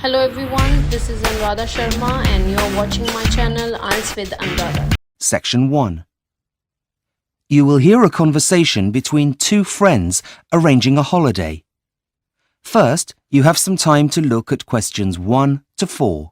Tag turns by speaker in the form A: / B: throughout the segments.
A: Hello everyone, this is ANURADHA Sharma and you're watching my channel IELTS with ANURADHA.
B: Section 1. You will hear a conversation between two friends arranging a holiday. First, you have some time to look at questions 1 to 4.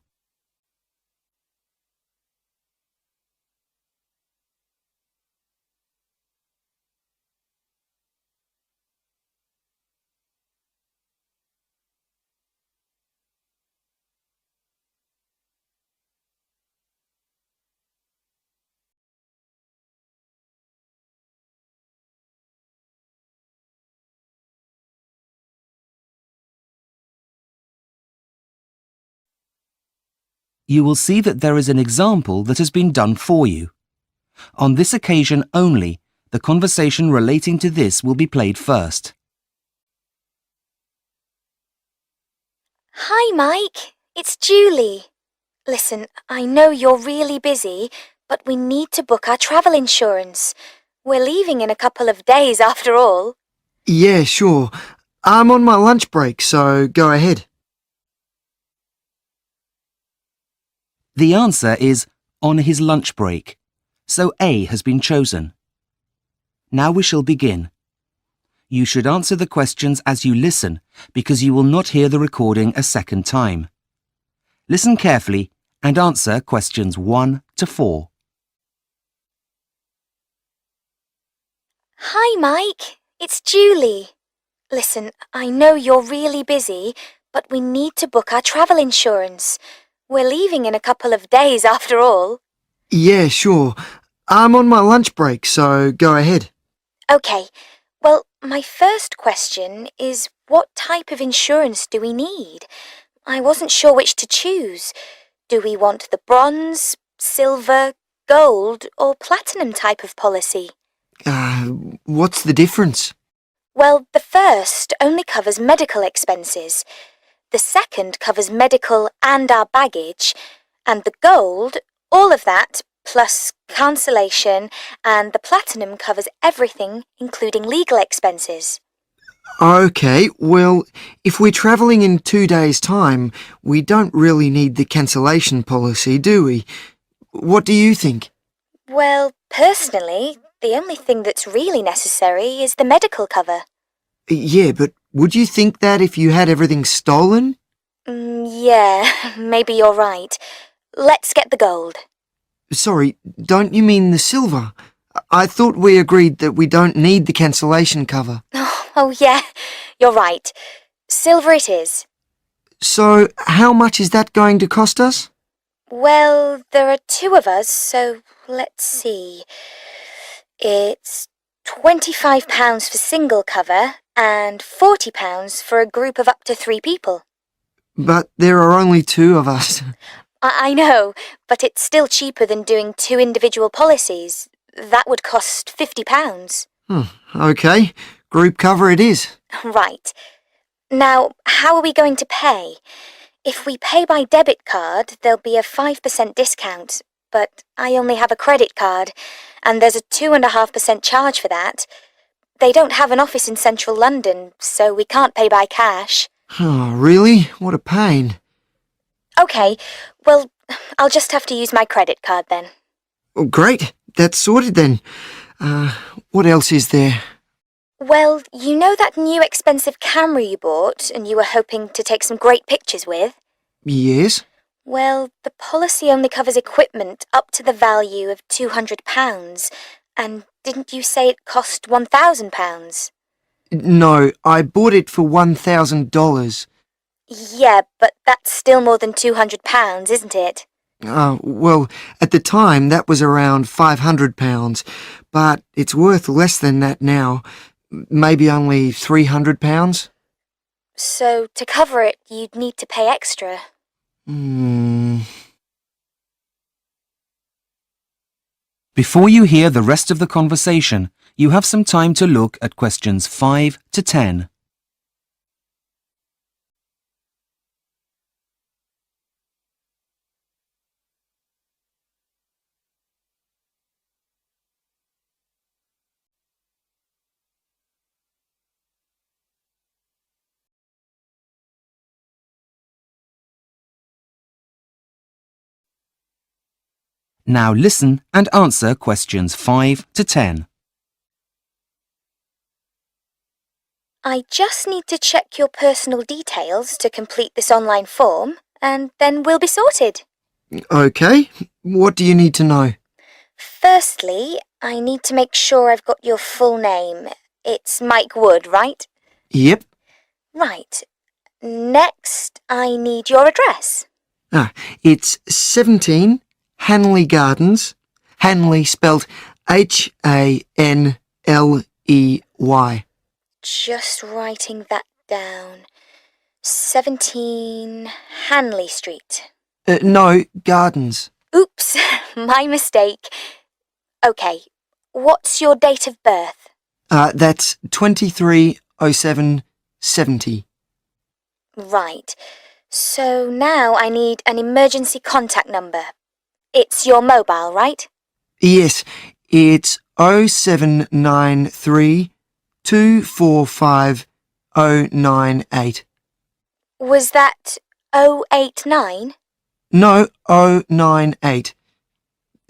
B: You will see that there is an example that has been done for you. On this occasion only, the conversation relating to this will be played first.
C: Hi, Mike. It's Julie. Listen, I know you're really busy, but we need to book our travel insurance. We're leaving in a couple of days after all.
D: Yeah, sure. I'm on my lunch break, so go ahead.
B: The answer is on his lunch break, so A has been chosen. Now we shall begin. You should answer the questions as you listen because you will not hear the recording a second time. Listen carefully and answer questions 1 to 4.
C: Hi, Mike. It's Julie. Listen, I know you're really busy, but we need to book our travel insurance. We're leaving in a couple of days after all.
D: Yeah, sure. I'm on my lunch break, so go ahead.
C: Okay. Well, my first question is what type of insurance do we need? I wasn't sure which to choose. Do we want the bronze, silver, gold, or platinum type of policy?
D: What's the difference?
C: Well, the first only covers medical expenses. The second covers medical and our baggage. And the gold, all of that, plus cancellation, and the platinum covers everything, including legal expenses.
D: Okay, well, if we're travelling in 2 days' time, we don't really need the cancellation policy, do we? What do you think?
C: Well, personally, the only thing that's really necessary is the medical cover.
D: Yeah, but would you think that if you had everything stolen?
C: Yeah, maybe you're right. Let's get the gold.
D: Sorry, don't you mean the silver? I thought we agreed that we don't need the cancellation cover.
C: Oh, yeah, you're right. Silver it is.
D: So, how much is that going to cost us?
C: Well, there are two of us, so let's see. It's £25 for single cover and £40 for a group of up to 3 people.
D: But there are only 2 of us.
C: I know, but it's still cheaper than doing 2 individual policies. That would cost £50.
D: Okay, group cover it is.
C: Right. Now, how are we going to pay? If we pay by debit card, there'll be a 5% discount, but I only have a credit card, and there's a 2.5% charge for that. They don't have an office in central London, so we can't pay by cash.
D: Oh, really? What a pain.
C: Okay, well, I'll just have to use my credit card then.
D: Oh, great, that's sorted then. What else is there?
C: Well, you know that new expensive camera you bought and you were hoping to take some great pictures with?
D: Yes?
C: Well, the policy only covers equipment up to the value of £200, and didn't you say it cost £1,000?
D: No, I bought it for $1,000.
C: Yeah, but that's still more than £200, isn't it?
D: Well, at the time that was around £500, but it's worth less than that now. Maybe only £300?
C: So to cover it, you'd need to pay extra.
B: Before you hear the rest of the conversation, you have some time to look at questions 5 to 10. Now listen and answer questions 5 to 10.
C: I just need to check your personal details to complete this online form, and then we'll be sorted.
D: OK, what do you need to know?
C: Firstly, I need to make sure I've got your full name. It's Mike Wood, right?
D: Yep.
C: Right. Next, I need your address.
D: It's 17 Hanley Gardens. Hanley spelt Hanley.
C: Just writing that down. 17 Hanley Street.
D: No, Gardens.
C: Oops, my mistake. OK, what's your date of birth?
D: That's 230770.
C: Right. So now I need an emergency contact number. It's your mobile, right?
D: Yes, it's 0793 245 098.
C: Was that 089?
D: No, 098.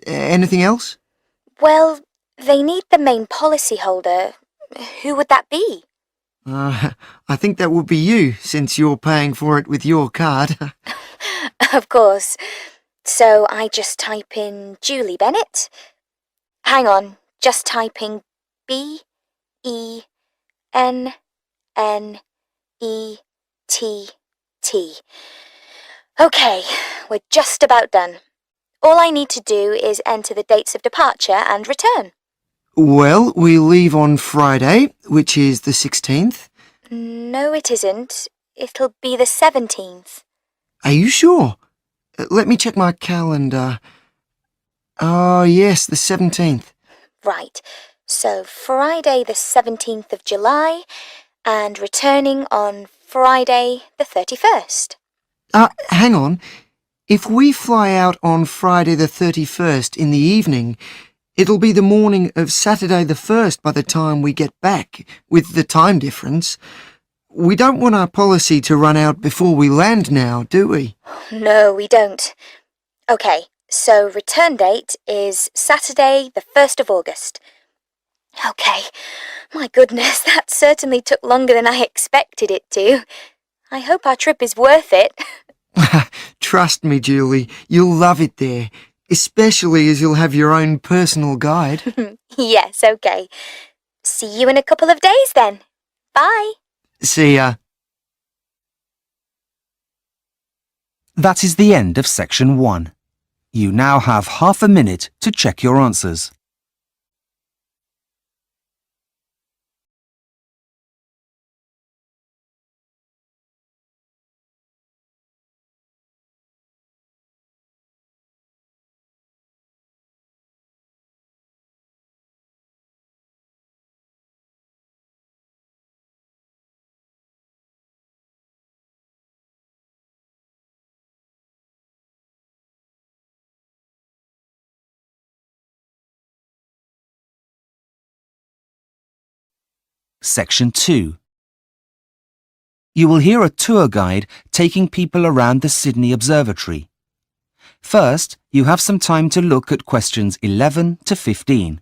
D: Anything else?
C: Well, they need the main policyholder. Who would that be?
D: I think that would be you, since you're paying for it with your card.
C: Of course. So I just type in Julie Bennett. Hang on, just typing BENNETT. OK, we're just about done. All I need to do is enter the dates of departure and return.
D: Well, we leave on Friday, which is the 16th.
C: No, it isn't. It'll be the 17th.
D: Are you sure? Let me check my calendar. Oh, yes, the 17th.
C: Right. So Friday the 17th of July and returning on Friday the 31st.
D: Hang on. If we fly out on Friday the 31st in the evening, it'll be the morning of Saturday the 1st by the time we get back, with the time difference. We don't want our policy to run out before we land now, do we?
C: No, we don't. OK, so return date is Saturday the 1st of August. OK, my goodness, that certainly took longer than I expected it to. I hope our trip is worth it.
D: Trust me, Julie, you'll love it there, especially as you'll have your own personal guide.
C: Yes, OK. See you in a couple of days then. Bye.
D: See ya.
B: That is the end of section 1. You now have half a minute to check your answers. Section 2. You will hear a tour guide taking people around the Sydney Observatory. First, you have some time to look at questions 11 to 15.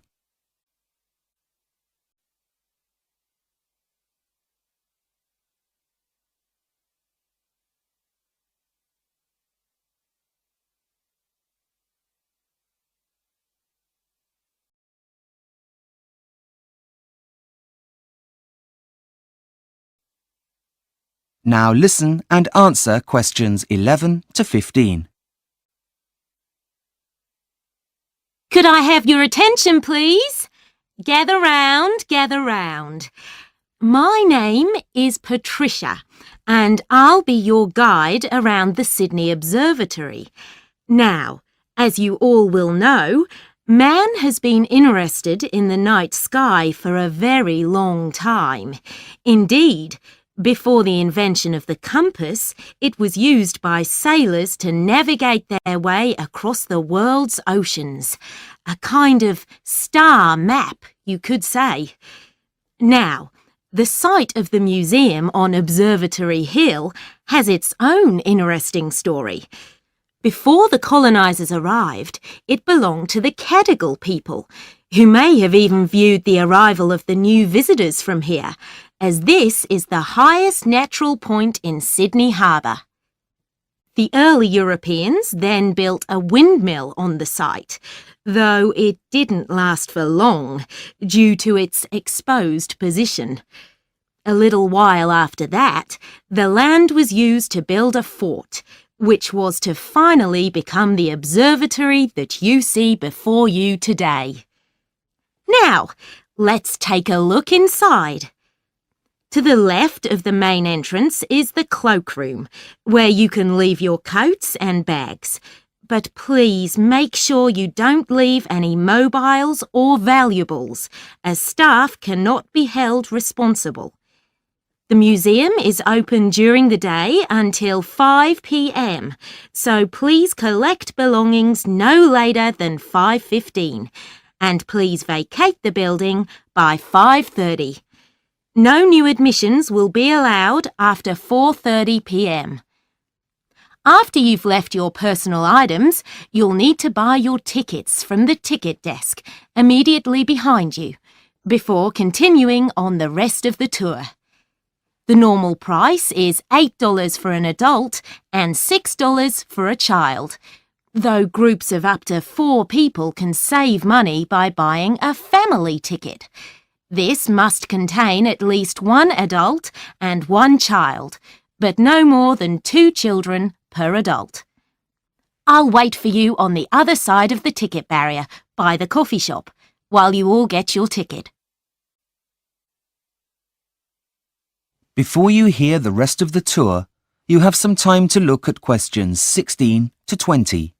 B: Now listen and answer questions 11 to 15.
E: Could I have your attention, please? Gather round, gather round. My name is Patricia, and I'll be your guide around the Sydney Observatory. Now, as you all will know, man has been interested in the night sky for a very long time. Indeed, before the invention of the compass, it was used by sailors to navigate their way across the world's oceans. A kind of star map, you could say. Now, the site of the museum on Observatory Hill has its own interesting story. Before the colonisers arrived, it belonged to the Cadigal people, who may have even viewed the arrival of the new visitors from here, as this is the highest natural point in Sydney Harbour. The early Europeans then built a windmill on the site, though it didn't last for long due to its exposed position. A little while after that, the land was used to build a fort, which was to finally become the observatory that you see before you today. Now, let's take a look inside. To the left of the main entrance is the cloakroom, where you can leave your coats and bags. But please make sure you don't leave any mobiles or valuables, as staff cannot be held responsible. The museum is open during the day until 5 p.m, so please collect belongings no later than 5:15, and please vacate the building by 5:30. No new admissions will be allowed after 4:30 p.m. After you've left your personal items, you'll need to buy your tickets from the ticket desk immediately behind you, before continuing on the rest of the tour. The normal price is $8 for an adult and $6 for a child, though groups of up to 4 people can save money by buying a family ticket. This must contain at least 1 adult and 1 child, but no more than 2 children per adult. I'll wait for you on the other side of the ticket barrier by the coffee shop while you all get your ticket.
B: Before you hear the rest of the tour, you have some time to look at questions 16 to 20.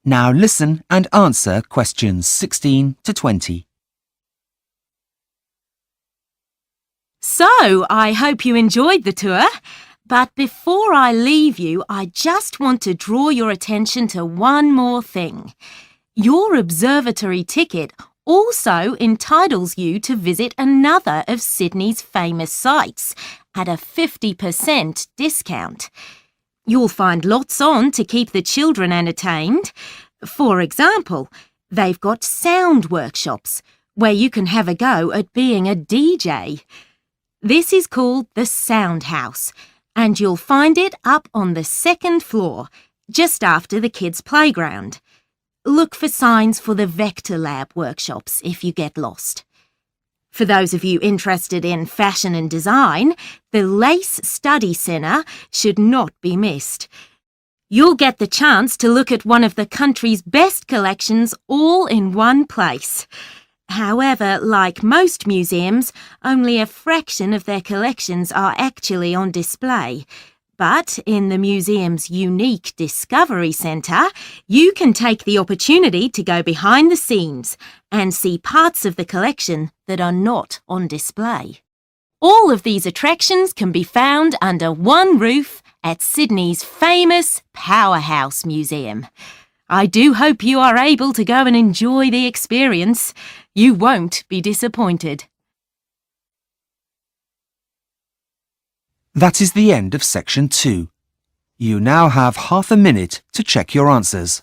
B: Now listen and answer questions 16 to 20.
E: So, I hope you enjoyed the tour. But before I leave you, I just want to draw your attention to one more thing. Your observatory ticket also entitles you to visit another of Sydney's famous sites at a 50% discount. You'll find lots on to keep the children entertained. For example, they've got sound workshops where you can have a go at being a DJ. This is called the Sound House, and you'll find it up on the 2nd floor, just after the kids' playground. Look for signs for the Vector Lab workshops if you get lost. For those of you interested in fashion and design, the Lace Study Centre should not be missed. You'll get the chance to look at one of the country's best collections all in one place. However, like most museums, only a fraction of their collections are actually on display. But in the museum's unique Discovery Centre, you can take the opportunity to go behind the scenes and see parts of the collection that are not on display. All of these attractions can be found under one roof at Sydney's famous Powerhouse Museum. I do hope you are able to go and enjoy the experience. You won't be disappointed.
B: That is the end of section 2. You now have half a minute to check your answers.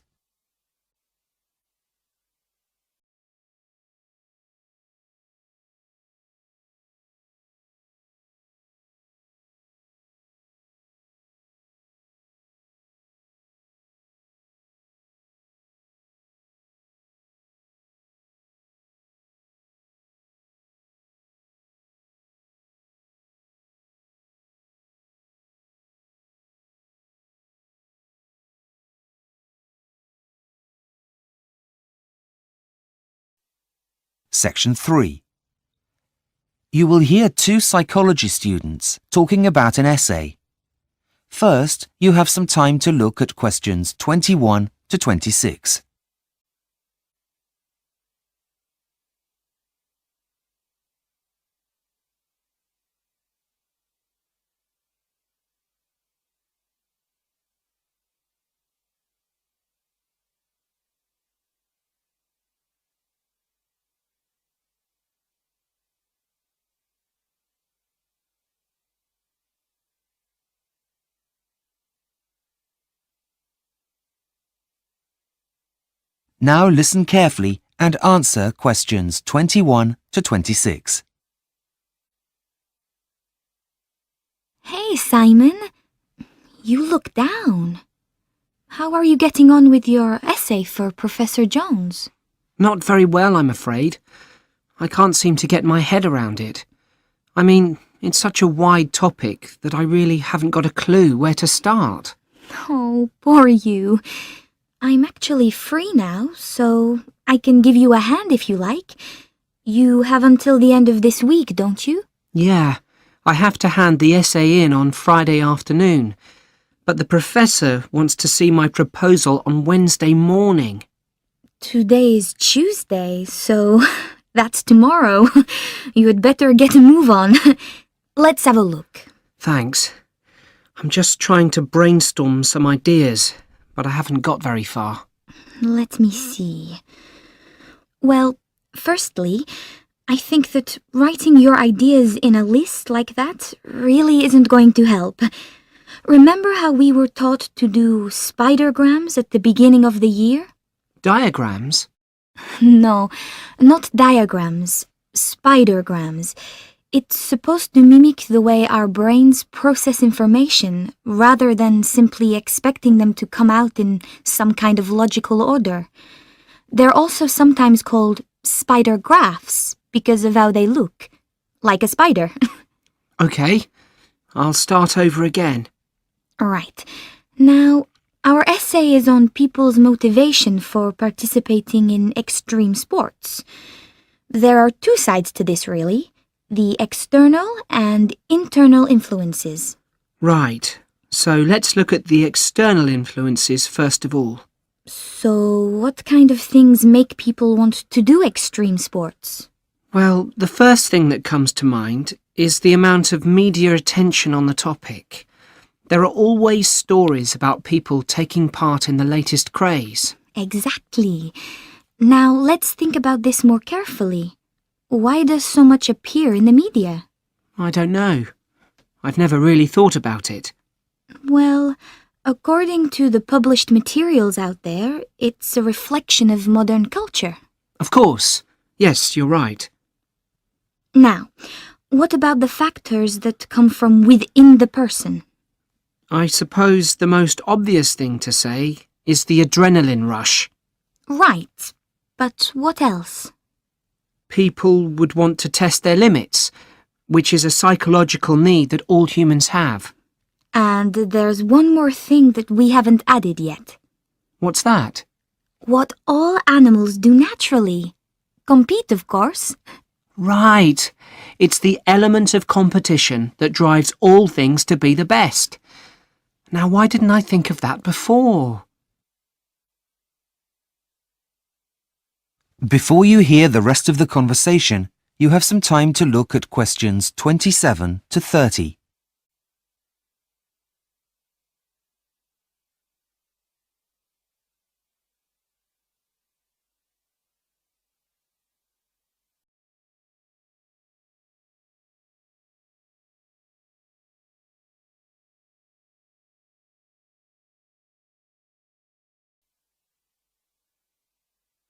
B: Section 3. You will hear 2 psychology students talking about an essay. First, you have some time to look at questions 21 to 26. Now listen carefully and answer questions 21 to 26.
C: Hey, Simon. You look down. How are you getting on with your essay for Professor Jones?
F: Not very well, I'm afraid. I can't seem to get my head around it. I mean, it's such a wide topic that I really haven't got a clue where to start.
C: Oh, poor you. I'm actually free now, so I can give you a hand if you like. You have until the end of this week, don't you?
F: Yeah, I have to hand the essay in on Friday afternoon, but the professor wants to see my proposal on Wednesday morning.
C: Today's Tuesday, so that's tomorrow. You had better get a move on. Let's have a look.
F: Thanks. I'm just trying to brainstorm some ideas, but I haven't got very far.
C: Let me see. Well, firstly, I think that writing your ideas in a list like that really isn't going to help. Remember how we were taught to do spidergrams at the beginning of the year?
F: Diagrams?
C: No, not diagrams. Spidergrams. It's supposed to mimic the way our brains process information rather than simply expecting them to come out in some kind of logical order. They're also sometimes called spider graphs because of how they look, like a spider.
F: Okay, I'll start over again.
C: Right. Now, our essay is on people's motivation for participating in extreme sports. There are two sides to this, really. The external and internal influences.
F: Right, so let's look at the external influences first of all.
C: So, what kind of things make people want to do extreme sports?
F: Well, the first thing that comes to mind is the amount of media attention on the topic. There are always stories about people taking part in the latest craze.
C: Exactly. Now, let's think about this more carefully. Why does so much appear in the media?
F: I don't know. I've never really thought about it.
C: Well, according to the published materials out there, it's a reflection of modern culture.
F: Of course. Yes, you're right.
C: Now, what about the factors that come from within the person?
F: I suppose the most obvious thing to say is the adrenaline rush.
C: Right. But what else?
F: People would want to test their limits, which is a psychological need that all humans have.
C: And there's one more thing that we haven't added yet.
F: What's that?
C: What all animals do naturally. Compete, of course.
F: Right. It's the element of competition that drives all things to be the best. Now, why didn't I think of that before?
B: Before you hear the rest of the conversation, you have some time to look at questions 27 to 30.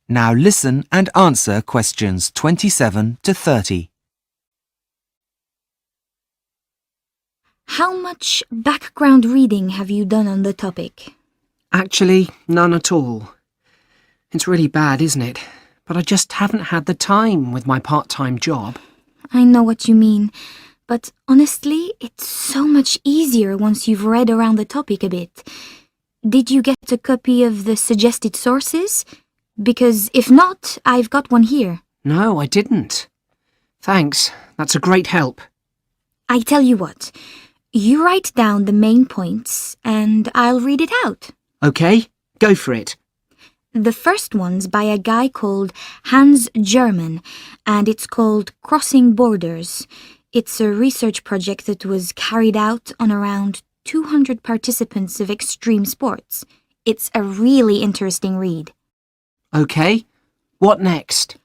B: Now listen and answer questions 27 to 30.
C: How much background reading have you done on the topic?
F: Actually, none at all. It's really bad, isn't it? But I just haven't had the time with my part-time job.
C: I know what you mean, but honestly, it's so much easier once you've read around the topic a bit. Did you get a copy of the suggested sources? Because if not, I've got one here.
F: No, I didn't. Thanks, that's a great help.
C: I tell you what, You write down the main points and I'll read it out.
F: OK, go for it.
C: The first one's by a guy called Hans German, and it's called Crossing Borders. It's a research project that was carried out on around 200 participants of extreme sports. It's a really interesting read.
F: OK, what next?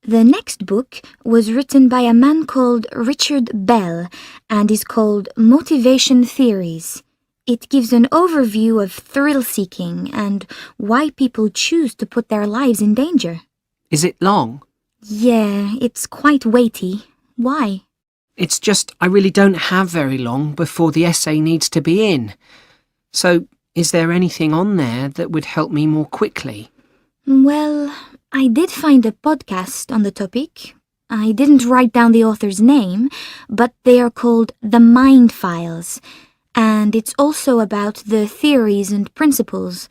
C: The next book was written by a man called Richard Bell and is called Motivation Theories. It gives an overview of thrill-seeking and why people choose to put their lives in danger.
F: Is it long?
C: Yeah, it's quite weighty. Why?
F: It's just I really don't have very long before the essay needs to be in. So, is there anything on there that would help me more quickly?
C: Well, I did find a podcast on the topic. I didn't write down the author's name, but they are called The Mind Files. And it's also about the theories and principles,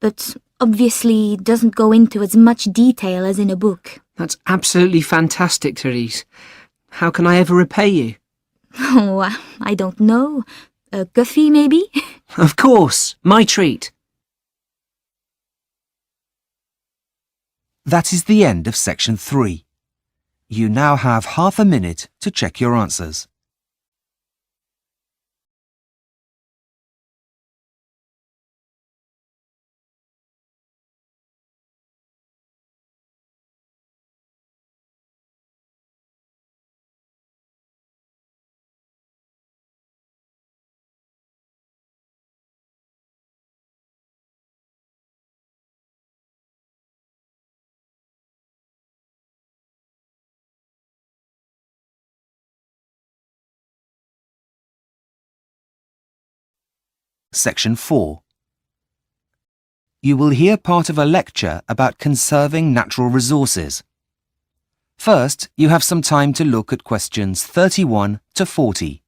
C: but obviously doesn't go into as much detail as in a book.
F: That's absolutely fantastic, Therese. How can I ever repay you?
C: Oh, I don't know. A coffee, maybe?
F: Of course, my treat.
B: That is the end of section 3. You now have half a minute to check your answers. Section 4. You will hear part of a lecture about conserving natural resources. First, you have some time to look at questions 31 to 40.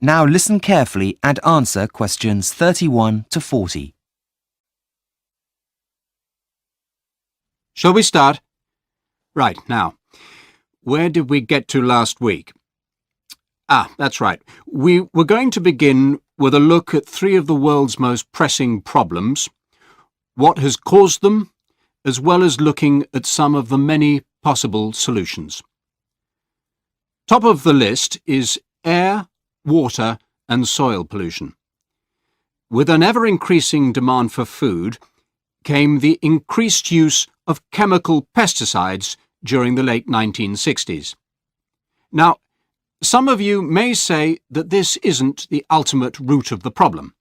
B: Now listen carefully and answer questions 31 to 40.
G: Shall we start? Right, now, where did we get to last week? That's right. We were going to begin with a look at 3 of the world's most pressing problems, what has caused them, as well as looking at some of the many possible solutions. Top of the list is air, water and soil pollution. With an ever-increasing demand for food came the increased use of chemical pesticides during the late 1960s. Now, some of you may say that this isn't the ultimate root of the problem.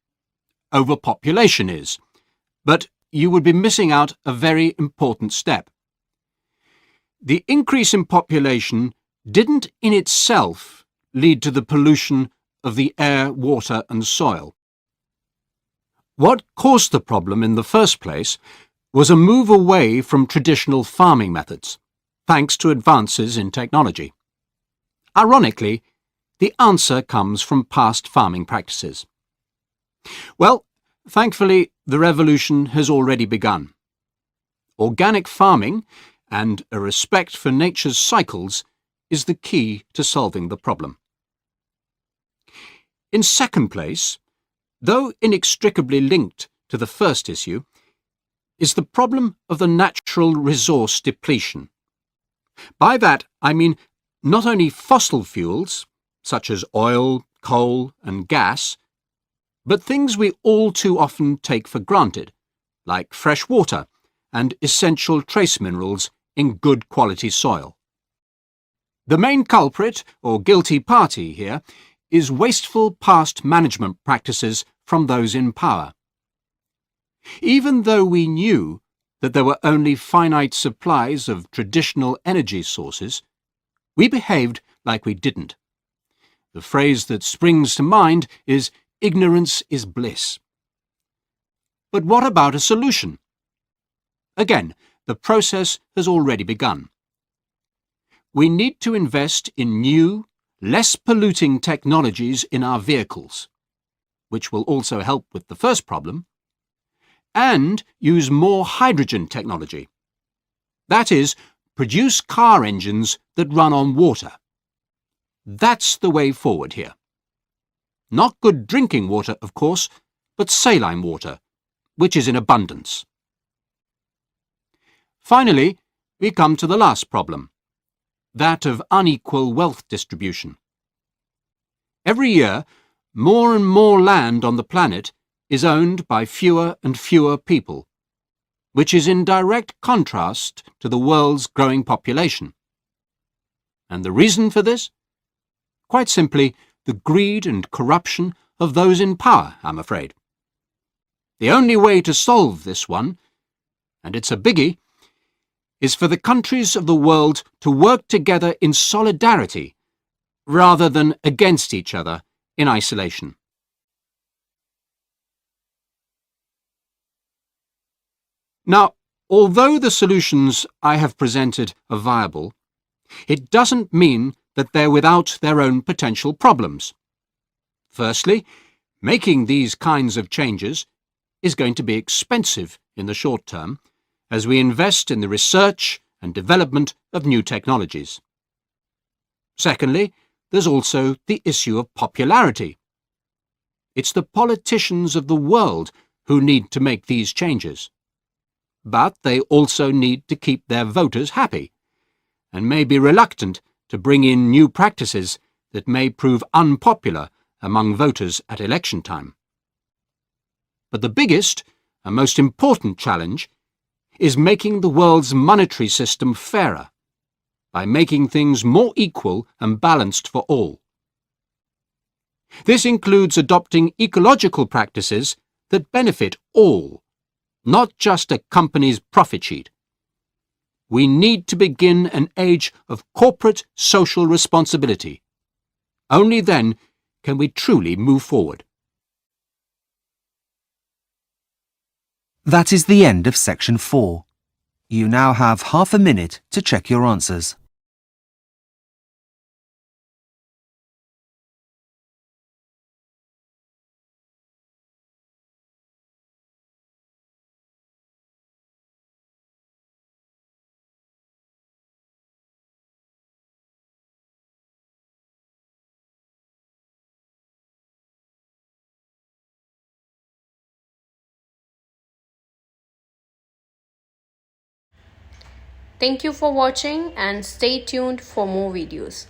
G: Overpopulation is, but you would be missing out a very important step. The increase in population didn't in itself lead to the pollution of the air, water and soil. What caused the problem in the first place was a move away from traditional farming methods, thanks to advances in technology. Ironically, the answer comes from past farming practices. Well, thankfully, the revolution has already begun. Organic farming and a respect for nature's cycles is the key to solving the problem. In second place, though inextricably linked to the first issue, is the problem of the natural resource depletion. By that, I mean not only fossil fuels, such as oil, coal and gas, but things we all too often take for granted, like fresh water and essential trace minerals in good quality soil. The main culprit, or guilty party here, is wasteful past management practices from those in power. Even though we knew that there were only finite supplies of traditional energy sources, we behaved like we didn't. The phrase that springs to mind is "ignorance is bliss." But what about a solution? Again, the process has already begun. We need to invest in new, less polluting technologies in our vehicles, which will also help with the first problem, and use more hydrogen technology. That is, produce car engines that run on water. That's the way forward here. Not good drinking water, of course, but saline water, which is in abundance. Finally, we come to the last problem, that of unequal wealth distribution. Every year, more and more land on the planet is owned by fewer and fewer people, which is in direct contrast to the world's growing population. And the reason for this? Quite simply, the greed and corruption of those in power, I'm afraid. The only way to solve this one, and it's a biggie, is for the countries of the world to work together in solidarity rather than against each other in isolation. Now, although the solutions I have presented are viable, it doesn't mean that they're without their own potential problems. Firstly, making these kinds of changes is going to be expensive in the short term as we invest in the research and development of new technologies. Secondly, there's also the issue of popularity. It's the politicians of the world who need to make these changes. But they also need to keep their voters happy, and may be reluctant to bring in new practices that may prove unpopular among voters at election time. But the biggest and most important challenge is making the world's monetary system fairer, by making things more equal and balanced for all. This includes adopting ecological practices that benefit all, not just a company's profit sheet. We need to begin an age of corporate social responsibility. Only then can we truly move forward.
B: That is the end of section 4. You now have half a minute to check your answers.
A: Thank you for watching and stay tuned for more videos.